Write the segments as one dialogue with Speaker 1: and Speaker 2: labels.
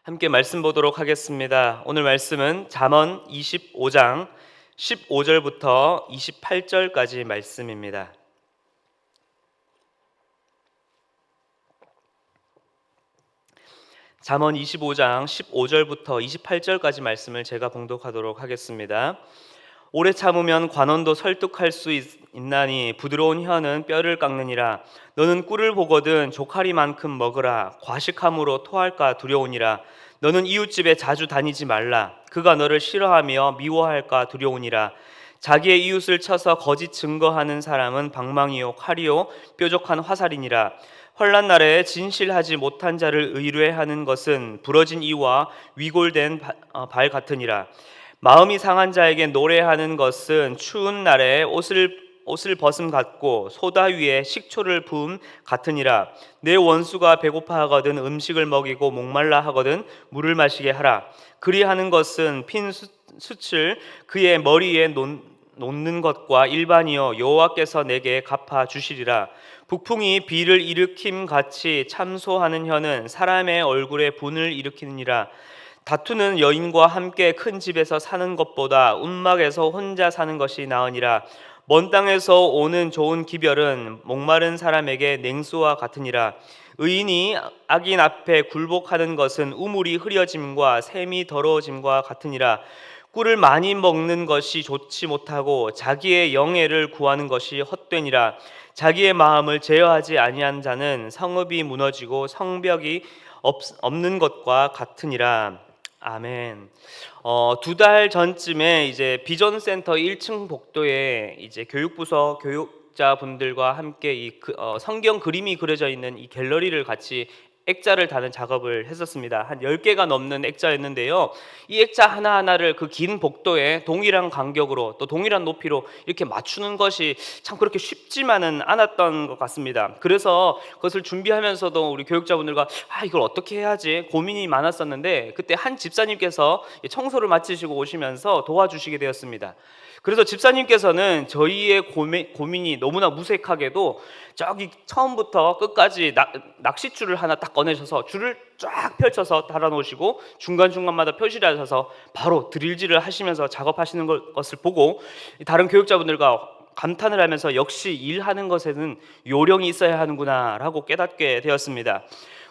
Speaker 1: 함께 말씀 보도록 하겠습니다. 오늘 말씀은 잠언 25장 15절부터 28절까지 말씀입니다. 잠언 25장 15절부터 28절까지 말씀을 제가 봉독하도록 하겠습니다. 오래 참으면 관원도 설득할 수 있나니 부드러운 혀는 뼈를 깎느니라. 너는 꿀을 보거든 조카리만큼 먹으라. 과식함으로 토할까 두려우니라. 너는 이웃집에 자주 다니지 말라. 그가 너를 싫어하며 미워할까 두려우니라. 자기의 이웃을 쳐서 거짓 증거하는 사람은 방망이요 칼이요 뾰족한 화살이니라. 환난 날에 진실하지 못한 자를 의뢰하는 것은 부러진 이와 위골된 발 같으니라. 마음이 상한 자에게 노래하는 것은 추운 날에 옷을 벗음 같고 소다 위에 식초를 부음 같으니라. 내 원수가 배고파하거든 음식을 먹이고 목말라 하거든 물을 마시게 하라. 그리하는 것은 핀 숯을 그의 머리에 놓는 것과 일반이요 여호와께서 내게 갚아 주시리라. 북풍이 비를 일으킴 같이 참소하는 혀는 사람의 얼굴에 분을 일으키느니라. 다투는 여인과 함께 큰 집에서 사는 것보다 움막에서 혼자 사는 것이 나으니라. 먼 땅에서 오는 좋은 기별은 목마른 사람에게 냉수와 같으니라. 의인이 악인 앞에 굴복하는 것은 우물이 흐려짐과 샘이 더러워짐과 같으니라. 꿀을 많이 먹는 것이 좋지 못하고 자기의 영예를 구하는 것이 헛되니라. 자기의 마음을 제어하지 아니한 자는 성읍이 무너지고 성벽이 없는 것과 같으니라. 아멘. 2달 전쯤에 이제 비전센터 1층 복도에 이제 교육부서 교육자분들과 함께 성경 그림이 그려져 있는 이 갤러리를 같이 액자를 다는 작업을 했었습니다. 한 10개가 넘는 액자였는데요. 이 액자 하나하나를 그 긴 복도에 동일한 간격으로 또 동일한 높이로 이렇게 맞추는 것이 참 그렇게 쉽지만은 않았던 것 같습니다. 그래서 그것을 준비하면서도 우리 교육자분들과 이걸 어떻게 해야지 고민이 많았었는데, 그때 한 집사님께서 청소를 마치시고 오시면서 도와주시게 되었습니다. 그래서 집사님께서는 저희의 고민이 너무나 무색하게도 저기 처음부터 끝까지 낚싯줄을 하나 딱 꺼내셔서 줄을 쫙 펼쳐서 달아놓으시고 중간중간마다 표시를 하셔서 바로 드릴질을 하시면서 작업하시는 것을 보고 다른 교육자분들과 감탄을 하면서 역시 일하는 것에는 요령이 있어야 하는구나 라고 깨닫게 되었습니다.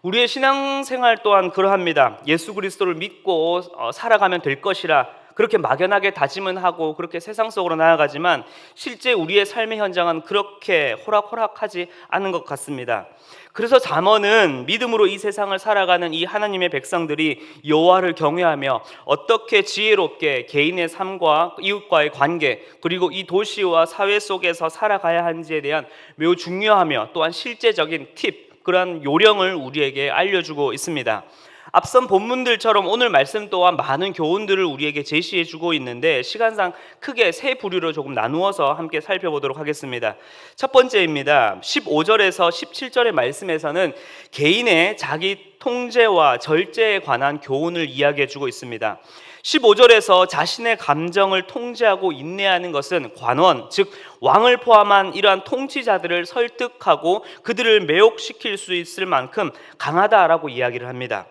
Speaker 1: 우리의 신앙생활 또한 그러합니다. 예수 그리스도를 믿고 살아가면 될 것이라 그렇게 막연하게 다짐은 하고 그렇게 세상 속으로 나아가지만 실제 우리의 삶의 현장은 그렇게 호락호락하지 않은 것 같습니다. 그래서 잠언은 믿음으로 이 세상을 살아가는 이 하나님의 백성들이 여호와를 경외하며 어떻게 지혜롭게 개인의 삶과 이웃과의 관계 그리고 이 도시와 사회 속에서 살아가야 하는지에 대한 매우 중요하며 또한 실제적인 팁, 그러한 요령을 우리에게 알려주고 있습니다. 앞선 본문들처럼 오늘 말씀 또한 많은 교훈들을 우리에게 제시해주고 있는데 시간상 크게 세 부류로 조금 나누어서 함께 살펴보도록 하겠습니다. 첫 번째입니다. 15절에서 17절의 말씀에서는 개인의 자기 통제와 절제에 관한 교훈을 이야기해주고 있습니다. 15절에서 자신의 감정을 통제하고 인내하는 것은 관원, 즉 왕을 포함한 이러한 통치자들을 설득하고 그들을 매혹시킬 수 있을 만큼 강하다라고 이야기를 합니다.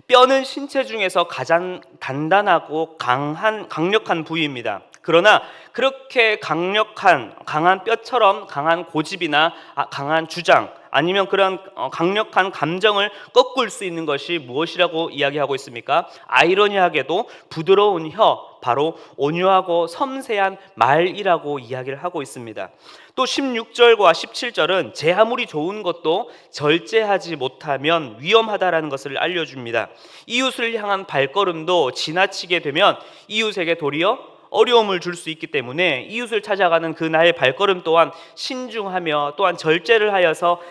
Speaker 1: 뼈는 신체 중에서 가장 단단하고 강력한 부위입니다. 그러나 그렇게 강한 뼈처럼 강한 고집이나 강한 주장 아니면 그런 강력한 감정을 꺾을 수 있는 것이 무엇이라고 이야기하고 있습니까? 아이러니하게도 부드러운 혀, 바로 온유하고 섬세한 말이라고 이야기를 하고 있습니다. 또 16절과 17절은 제 아무리 좋은 것도 절제하지 못하면 위험하다라는 것을 알려줍니다. 이웃을 향한 발걸음도 지나치게 되면 이웃에게 도리어 어려움을 줄 수 있기 때문에 이웃을 찾아가는 그 나의 발걸음 또한 신중하며 또한 절제를 하여서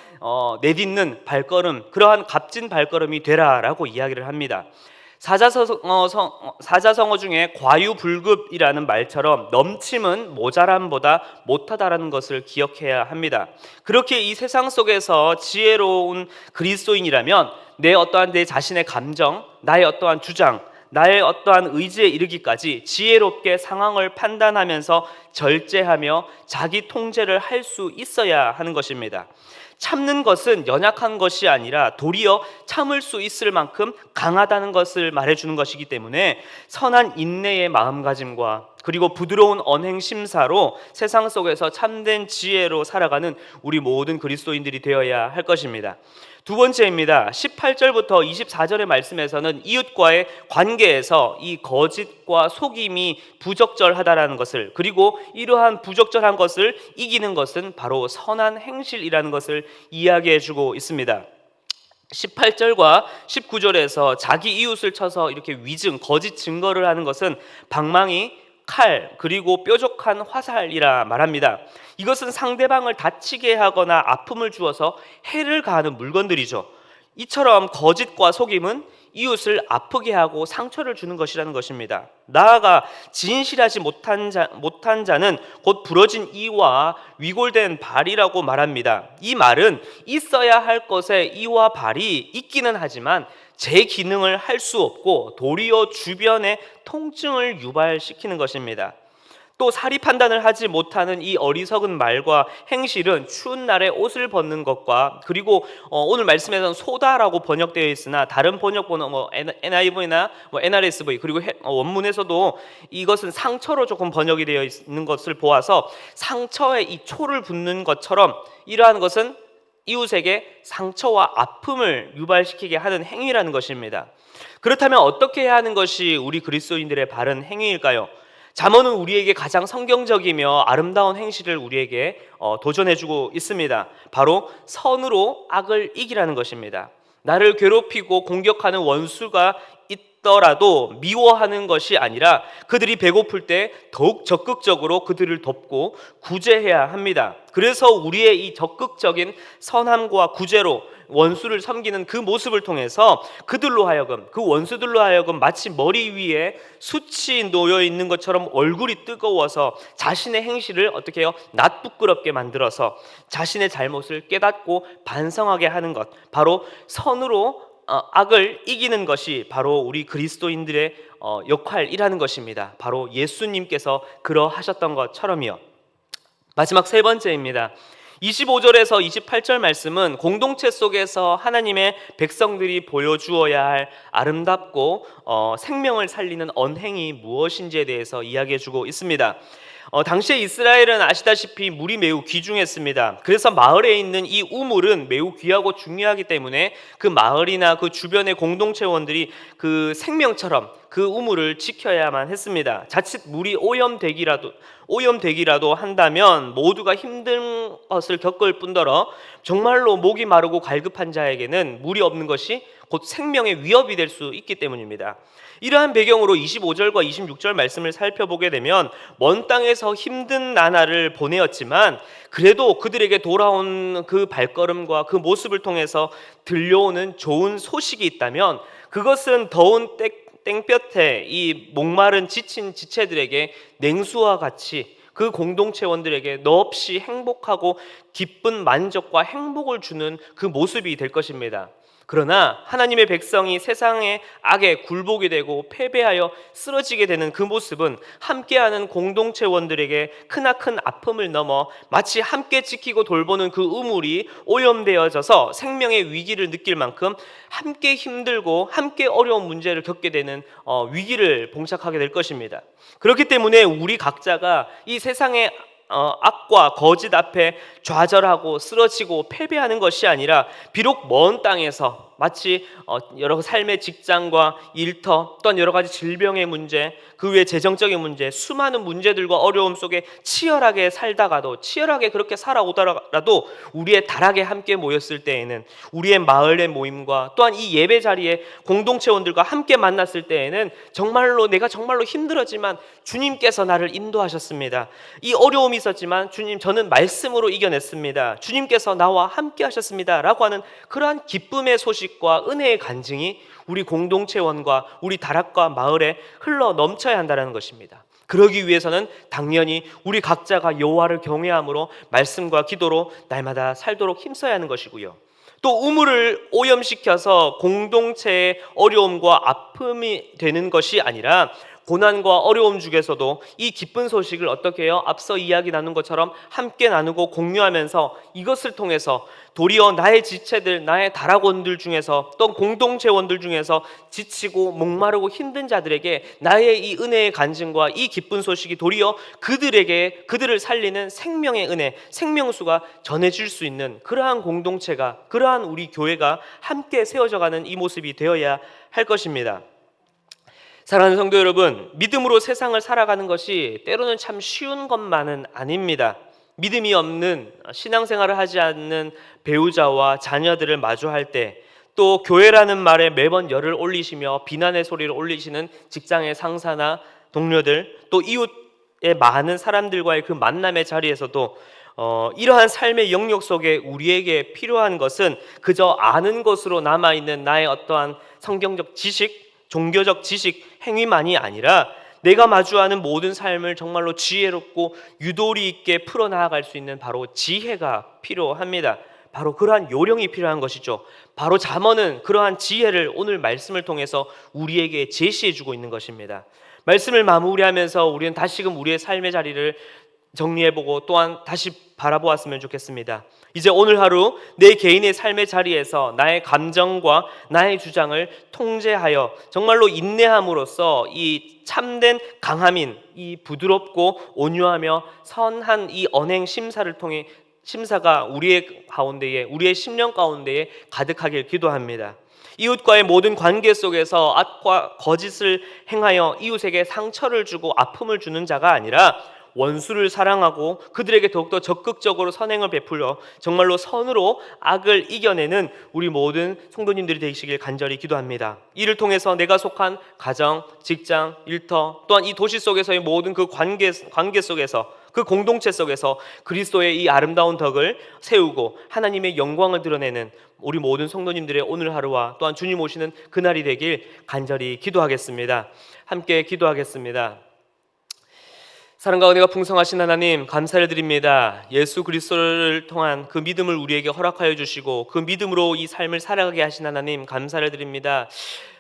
Speaker 1: 내딛는 발걸음, 그러한 값진 발걸음이 되라라고 이야기를 합니다. 사자성어 중에 과유불급이라는 말처럼 넘침은 모자람보다 못하다라는 것을 기억해야 합니다. 그렇게 이 세상 속에서 지혜로운 그리스도인이라면 내 자신의 감정, 나의 어떠한 주장, 나의 어떠한 의지에 이르기까지 지혜롭게 상황을 판단하면서 절제하며 자기 통제를 할 수 있어야 하는 것입니다. 참는 것은 연약한 것이 아니라 도리어 참을 수 있을 만큼 강하다는 것을 말해주는 것이기 때문에 선한 인내의 마음가짐과 그리고 부드러운 언행 심사로 세상 속에서 참된 지혜로 살아가는 우리 모든 그리스도인들이 되어야 할 것입니다. 두 번째입니다. 18절부터 24절의 말씀에서는 이웃과의 관계에서 이 거짓과 속임이 부적절하다라는 것을, 그리고 이러한 부적절한 것을 이기는 것은 바로 선한 행실이라는 것을 이야기해 주고 있습니다. 18절과 19절에서 자기 이웃을 쳐서 이렇게 위증, 거짓 증거를 하는 것은 방망이, 칼, 그리고 뾰족한 화살이라 말합니다. 이것은 상대방을 다치게 하거나 아픔을 주어서 해를 가하는 물건들이죠. 이처럼 거짓과 속임은 이웃을 아프게 하고 상처를 주는 것이라는 것입니다. 나아가 진실하지 못한 자는 곧 부러진 이와 위골된 발이라고 말합니다. 이 말은 있어야 할 것에 이와 발이 있기는 하지만 제 기능을 할 수 없고 도리어 주변에 통증을 유발시키는 것입니다. 또 사리 판단을 하지 못하는 이 어리석은 말과 행실은 추운 날에 옷을 벗는 것과, 그리고 오늘 말씀에서는 소다라고 번역되어 있으나 다른 번역본은 NIV나 NRSV, 그리고 원문에서도 이것은 상처로 조금 번역이 되어 있는 것을 보아서 상처에 이 초를 붓는 것처럼 이러한 것은 이웃에게 상처와 아픔을 유발시키게 하는 행위라는 것입니다. 그렇다면 어떻게 해야 하는 것이 우리 그리스도인들의 바른 행위일까요? 잠언은 우리에게 가장 성경적이며 아름다운 행실을 우리에게 도전해주고 있습니다. 바로 선으로 악을 이기라는 것입니다. 나를 괴롭히고 공격하는 원수가 있더라도 미워하는 것이 아니라 그들이 배고플 때 더욱 적극적으로 그들을 돕고 구제해야 합니다. 그래서 우리의 이 적극적인 선함과 구제로 원수를 섬기는 그 모습을 통해서 그들로 하여금, 그 원수들로 하여금 마치 머리 위에 숯이 놓여 있는 것처럼 얼굴이 뜨거워서 자신의 행실을 어떻게 해요? 낯부끄럽게 만들어서 자신의 잘못을 깨닫고 반성하게 하는 것, 바로 선으로 악을 이기는 것이 바로 우리 그리스도인들의 역할이라는 것입니다. 바로 예수님께서 그러하셨던 것처럼요. 마지막 세 번째입니다. 25절에서 28절 말씀은 공동체 속에서 하나님의 백성들이 보여주어야 할 아름답고 생명을 살리는 언행이 무엇인지에 대해서 이야기해주고 있습니다. 당시에 이스라엘은 아시다시피 물이 매우 귀중했습니다. 그래서 마을에 있는 이 우물은 매우 귀하고 중요하기 때문에 그 마을이나 그 주변의 공동체원들이 그 생명처럼 그 우물을 지켜야만 했습니다. 자칫 물이 오염되기라도 한다면 모두가 힘든 것을 겪을 뿐더러 정말로 목이 마르고 갈급한 자에게는 물이 없는 것이 곧 생명의 위협이 될 수 있기 때문입니다. 이러한 배경으로 25절과 26절 말씀을 살펴보게 되면 먼 땅에서 힘든 나날을 보내었지만 그래도 그들에게 돌아온 그 발걸음과 그 모습을 통해서 들려오는 좋은 소식이 있다면 그것은 더운 땡볕에 이 목마른 지친 지체들에게 냉수와 같이 그 공동체원들에게 너없이 행복하고 기쁜 만족과 행복을 주는 그 모습이 될 것입니다. 그러나 하나님의 백성이 세상의 악에 굴복이 되고 패배하여 쓰러지게 되는 그 모습은 함께하는 공동체원들에게 크나큰 아픔을 넘어 마치 함께 지키고 돌보는 그 우물이 오염되어져서 생명의 위기를 느낄 만큼 함께 힘들고 함께 어려운 문제를 겪게 되는 위기를 봉착하게 될 것입니다. 그렇기 때문에 우리 각자가 이 세상의 악과 거짓 앞에 좌절하고 쓰러지고 패배하는 것이 아니라 비록 먼 땅에서 마치 여러 삶의 직장과 일터 또한 여러 가지 질병의 문제, 그 외 재정적인 문제, 수많은 문제들과 어려움 속에 치열하게 살다가도 치열하게 그렇게 살아오더라도 우리의 다락에 함께 모였을 때에는 우리의 마을의 모임과 또한 이 예배 자리에 공동체원들과 함께 만났을 때에는 정말로 내가 정말로 힘들었지만 주님께서 나를 인도하셨습니다. 이 어려움이 있었지만 주님 저는 말씀으로 이겨냈습니다. 주님께서 나와 함께 하셨습니다 라고 하는 그러한 기쁨의 소식과 은혜의 간증이 우리 공동체원과 우리 다락과 마을에 흘러 넘쳐야 한다는 것입니다. 그러기 위해서는 당연히 우리 각자가 여호와를 경외함으로 말씀과 기도로 날마다 살도록 힘써야 하는 것이고요. 또 우물을 오염시켜서 공동체의 어려움과 아픔이 되는 것이 아니라 고난과 어려움 중에서도 이 기쁜 소식을 어떻게 해요? 앞서 이야기 나눈 것처럼 함께 나누고 공유하면서 이것을 통해서 도리어 나의 지체들, 나의 다락원들 중에서 또 공동체원들 중에서 지치고 목마르고 힘든 자들에게 나의 이 은혜의 간증과 이 기쁜 소식이 도리어 그들에게 그들을 살리는 생명의 은혜, 생명수가 전해질 수 있는 그러한 공동체가, 그러한 우리 교회가 함께 세워져가는 이 모습이 되어야 할 것입니다. 사랑하는 성도 여러분, 믿음으로 세상을 살아가는 것이 때로는 참 쉬운 것만은 아닙니다. 믿음이 없는, 신앙생활을 하지 않는 배우자와 자녀들을 마주할 때, 또 교회라는 말에 매번 열을 올리시며 비난의 소리를 올리시는 직장의 상사나 동료들, 또 이웃의 많은 사람들과의 그 만남의 자리에서도 이러한 삶의 영역 속에 우리에게 필요한 것은 그저 아는 것으로 남아있는 나의 어떠한 성경적 지식, 종교적 지식, 행위만이 아니라 내가 마주하는 모든 삶을 정말로 지혜롭고 유도리 있게 풀어나갈 수 있는 바로 지혜가 필요합니다. 바로 그러한 요령이 필요한 것이죠. 바로 잠언은 그러한 지혜를 오늘 말씀을 통해서 우리에게 제시해주고 있는 것입니다. 말씀을 마무리하면서 우리는 다시금 우리의 삶의 자리를 정리해보고 또한 다시 바라보았으면 좋겠습니다. 이제 오늘 하루 내 개인의 삶의 자리에서 나의 감정과 나의 주장을 통제하여 정말로 인내함으로써 이 참된 강함인 이 부드럽고 온유하며 선한 이 언행 심사를 통해 심사가 우리의 가운데에, 우리의 심령 가운데에 가득하길 기도합니다. 이웃과의 모든 관계 속에서 악과 거짓을 행하여 이웃에게 상처를 주고 아픔을 주는 자가 아니라 원수를 사랑하고 그들에게 더욱더 적극적으로 선행을 베풀어 정말로 선으로 악을 이겨내는 우리 모든 성도님들이 되시길 간절히 기도합니다. 이를 통해서 내가 속한 가정, 직장, 일터, 또한 이 도시 속에서의 모든 그 관계 속에서, 그 공동체 속에서 그리스도의 이 아름다운 덕을 세우고 하나님의 영광을 드러내는 우리 모든 성도님들의 오늘 하루와 또한 주님 오시는 그날이 되길 간절히 기도하겠습니다. 함께 기도하겠습니다. 사랑과 은혜가 풍성하신 하나님, 감사를 드립니다. 예수 그리스도를 통한 그 믿음을 우리에게 허락하여 주시고 그 믿음으로 이 삶을 살아가게 하신 하나님, 감사를 드립니다.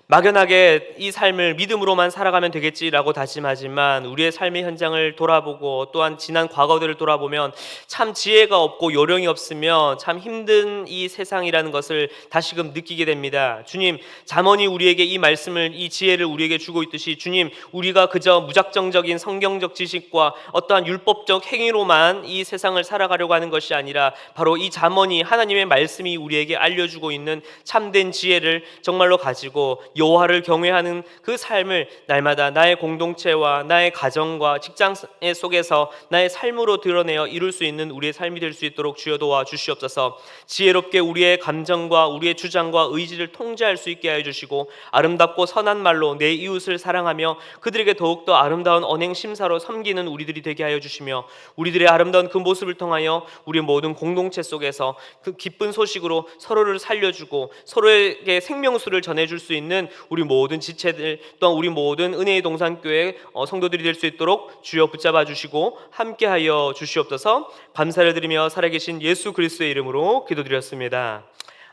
Speaker 1: 막연하게 이 삶을 믿음으로만 살아가면 되겠지라고 다짐하지만 우리의 삶의 현장을 돌아보고 또한 지난 과거들을 돌아보면 참 지혜가 없고 요령이 없으며 참 힘든 이 세상이라는 것을 다시금 느끼게 됩니다. 주님, 잠언이 우리에게 이 말씀을, 이 지혜를 우리에게 주고 있듯이 주님, 우리가 그저 무작정적인 성경적 지식과 어떠한 율법적 행위로만 이 세상을 살아가려고 하는 것이 아니라 바로 이 잠언이, 하나님의 말씀이 우리에게 알려주고 있는 참된 지혜를 정말로 가지고 여호와를 경외하는 그 삶을 날마다 나의 공동체와 나의 가정과 직장 속에서 나의 삶으로 드러내어 이룰 수 있는 우리의 삶이 될 수 있도록 주여 도와 주시옵소서. 지혜롭게 우리의 감정과 우리의 주장과 의지를 통제할 수 있게 하여 주시고 아름답고 선한 말로 내 이웃을 사랑하며 그들에게 더욱더 아름다운 언행 심사로 섬기는 우리들이 되게 하여 주시며 우리들의 아름다운 그 모습을 통하여 우리 모든 공동체 속에서 그 기쁜 소식으로 서로를 살려주고 서로에게 생명수를 전해줄 수 있는 우리 모든 지체들 또한 우리 모든 은혜의 동산교회 성도들이 될 수 있도록 주여 붙잡아 주시고 함께하여 주시옵소서. 감사를 드리며 살아계신 예수 그리스도의 이름으로 기도드렸습니다.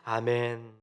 Speaker 1: 아멘.